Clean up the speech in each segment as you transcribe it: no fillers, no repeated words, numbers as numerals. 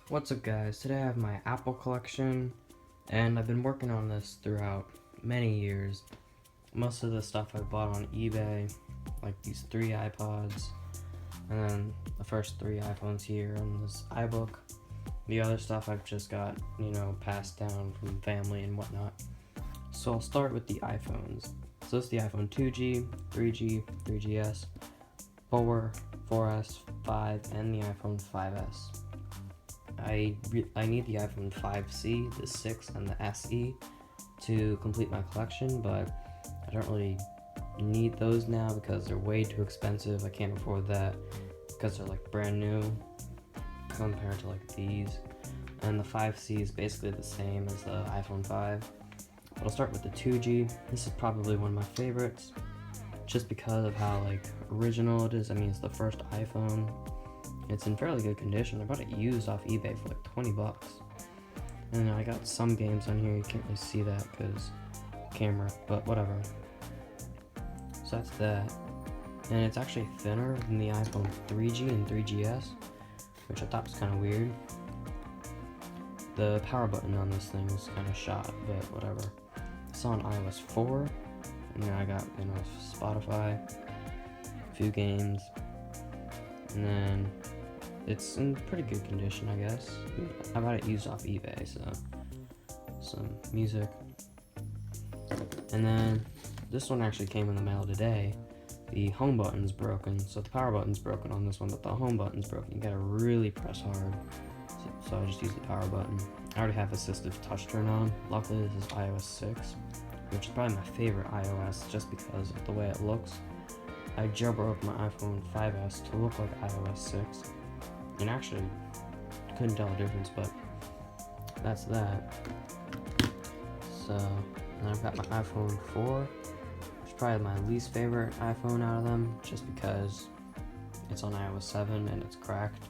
What's up guys, today I have my Apple collection, and I've been working on this throughout many years. Most of the stuff I bought on eBay, like these 3 iPods, and then the first 3 iPhones here, and this iBook. The other stuff I've just got, passed down from family and whatnot. So I'll start with the iPhones. So this is the iPhone 2G, 3G, 3GS, 4, 4S, 5, and the iPhone 5S. I need the iPhone 5C, the 6, and the SE to complete my collection, but I don't really need those now because they're way too expensive. I can't afford that because they're like brand new compared to like these. And the 5C is basically the same as the iPhone 5. But I'll start with the 2G. This is probably one of my favorites just because of how like original it is. I mean, it's the first iPhone. It's in fairly good condition. I bought it used off eBay for like 20 bucks. And I got some games on here. You can't really see that because camera, but whatever. So that's that. And it's actually thinner than the iPhone 3G and 3GS, which I thought was kind of weird. The power button on this thing is kind of shot, but whatever. It's on iOS 4, and then I got, Spotify, a few games, and then it's in pretty good condition, I guess. I bought it used off eBay, so some music. And then this one actually came in the mail today. The home button's broken, so the power button's broken on this one, but the home button's broken. You gotta really press hard. So I just use the power button. I already have assistive touch turned on. Luckily this is iOS 6, which is probably my favorite iOS just because of the way it looks. I jailbroke my iPhone 5S to look like iOS 6, and actually couldn't tell the difference, but that's that. So, and then I've got my iPhone 4, which is probably my least favorite iPhone out of them, just because it's on iOS 7 and it's cracked.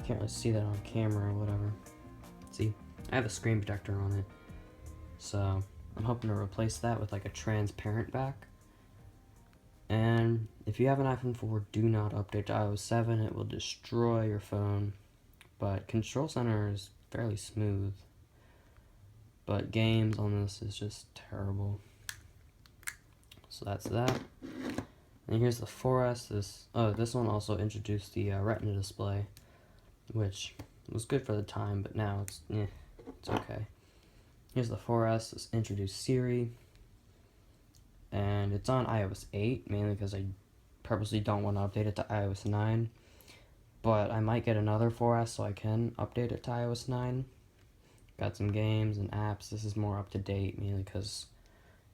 Can't really see that on camera or whatever. See, I have a screen protector on it, so I'm hoping to replace that with like a transparent back. And if you have an iPhone 4, do not update to iOS 7. It will destroy your phone. But Control Center is fairly smooth. But games on this is just terrible. So that's that. And here's the 4S. This one also introduced the Retina display, which was good for the time, but now it's okay. Here's the 4S. This introduced Siri. And it's on iOS 8, mainly because I purposely don't want to update it to iOS 9. But I might get another 4S so I can update it to iOS 9. Got some games and apps. This is more up to date, mainly because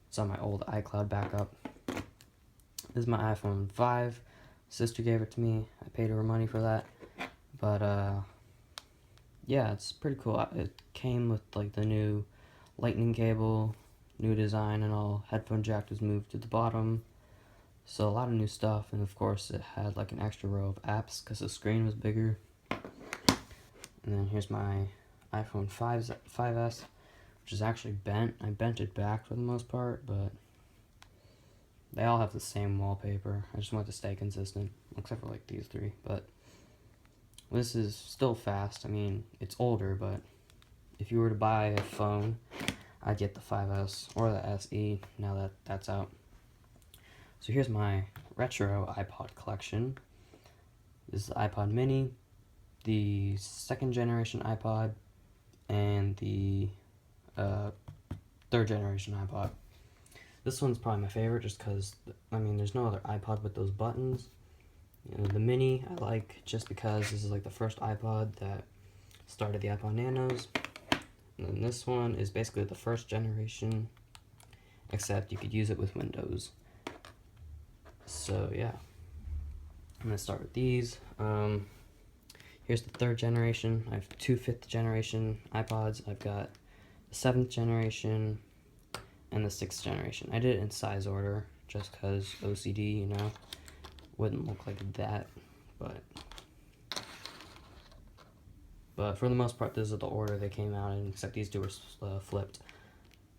it's on my old iCloud backup. This is my iPhone 5. Sister gave it to me. I paid her money for that. But, yeah, it's pretty cool. It came with, like, the new lightning cable, new design, and all. Headphone jack was moved to the bottom, so a lot of new stuff. And of course it had like an extra row of apps because the screen was bigger. And then here's my iPhone 5S, which is actually bent. I bent it back for the most part, but they all have the same wallpaper. I just want to stay consistent, except for like these 3. But this is still fast. I mean, it's older, but if you were to buy a phone, I'd get the 5S or the SE now that that's out. So here's my retro iPod collection. This is the Ipod Mini, the 2nd generation iPod, and the 3rd generation iPod. This one's probably my favorite just because, I mean, there's no other iPod with those buttons. The Mini I like just because this is like the first iPod that started the iPod Nanos. And then this one is basically the 1st generation, except you could use it with Windows. So yeah, I'm gonna start with these. Here's the 3rd generation. I have 2 5th generation iPods. I've got the 7th generation and the 6th generation. I did it in size order just because OCD, wouldn't look like that, but for the most part, this is the order they came out in, except these 2 were flipped.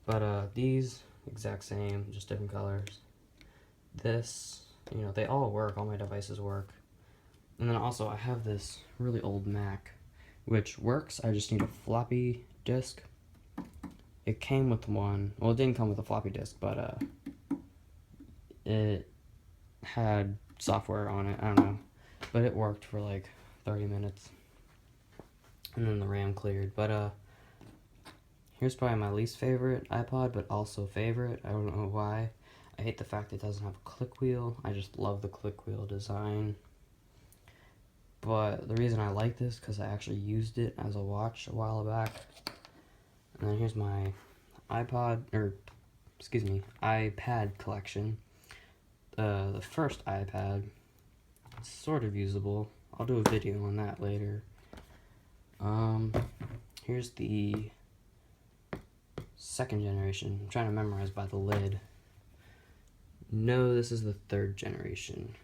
But these, exact same, just different colors. This, they all work, all my devices work. And then also, I have this really old Mac which works. I just need a floppy disk. It came with one. Well, it didn't come with a floppy disk, but it had software on it. I don't know, but it worked for like 30 minutes, and then the RAM cleared. But here's probably my least favorite iPod, but also favorite. I don't know why. I hate the fact it doesn't have a click wheel. I just love the click wheel design. But the reason I like this because I actually used it as a watch a while back. And then here's my iPad collection. The first iPad, it's sort of usable. I'll do a video on that later. Here's the second generation. I'm trying to memorize by the lid. No, this is the third generation.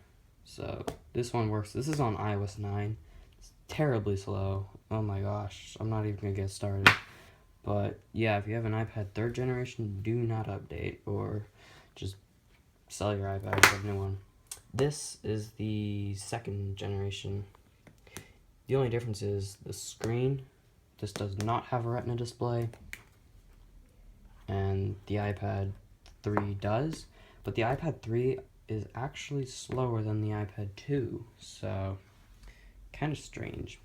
So this one works. This is on iOS 9. It's terribly slow. Oh my gosh, I'm not even gonna get started. But yeah, if you have an iPad third generation, do not update, or just sell your iPad and get a new one. This is the second generation. The only difference is the screen. This does not have a Retina display, and the iPad 3 does, but the iPad 3 is actually slower than the iPad 2, so kind of strange.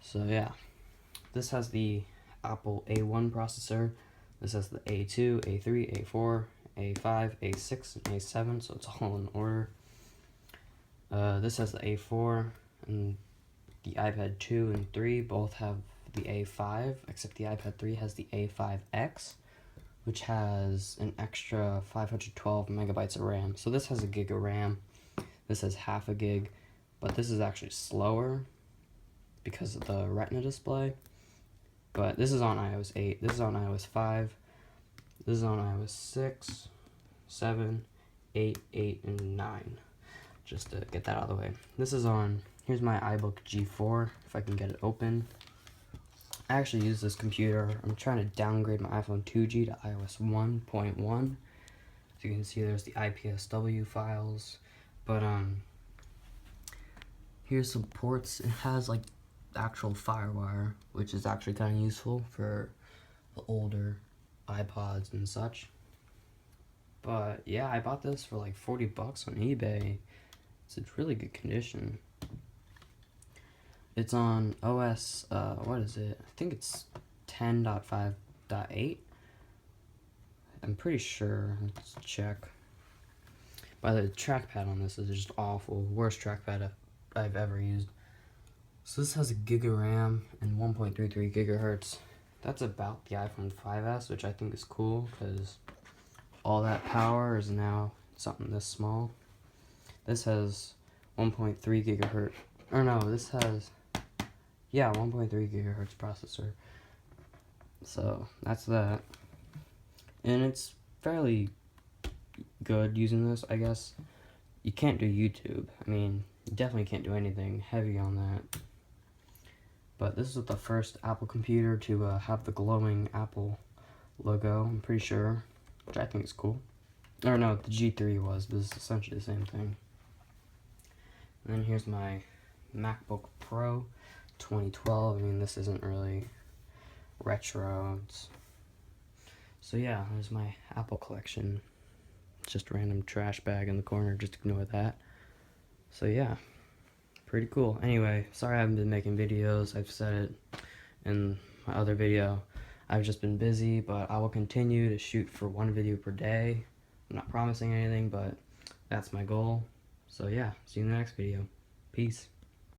So yeah, this has the Apple A1 processor. This has the A2, A3, A4, A5, A6, and A7, so it's all in order. This has the A4, and the iPad 2 and 3 both have the A5, except the iPad 3 has the A5X, which has an extra 512 megabytes of RAM. So this has a gig of RAM. This has half a gig, but this is actually slower because of the Retina display. But this is on iOS 8, this is on iOS 5, this is on iOS 6, 7, 8, 8, and 9. Just to get that out of the way. This is on, here's my iBook G4, if I can get it open. I actually use this computer. I'm trying to downgrade my iPhone 2G to iOS 1.1. As you can see, there's the IPSW files. But here's some ports. It has like actual FireWire, which is actually kind of useful for the older iPods and such. But yeah, I bought this for like 40 bucks on eBay. It's in really good condition. It's on OS, what is it? I think it's 10.5.8. I'm pretty sure. Let's check. By the trackpad on this is just awful. Worst trackpad I've ever used. So this has a gig of RAM and 1.33 gigahertz. That's about the iPhone 5S, which I think is cool because all that power is now something this small. This has 1.3 gigahertz. Or no, this has, yeah, 1.3 gigahertz processor. So that's that. And it's fairly good using this, I guess. You can't do YouTube. I mean, you definitely can't do anything heavy on that. But this is the first Apple computer to have the glowing Apple logo, I'm pretty sure, which I think is cool. Or no, the G3 was, but it's essentially the same thing. And then here's my MacBook Pro 2012. I mean, this isn't really retro. So yeah, there's my Apple collection. It's just a random trash bag in the corner, just ignore that. So yeah, pretty cool. Anyway, sorry I haven't been making videos. I've said it in my other video. I've just been busy, but I will continue to shoot for one video per day. I'm not promising anything, but that's my goal. So yeah, see you in the next video. Peace.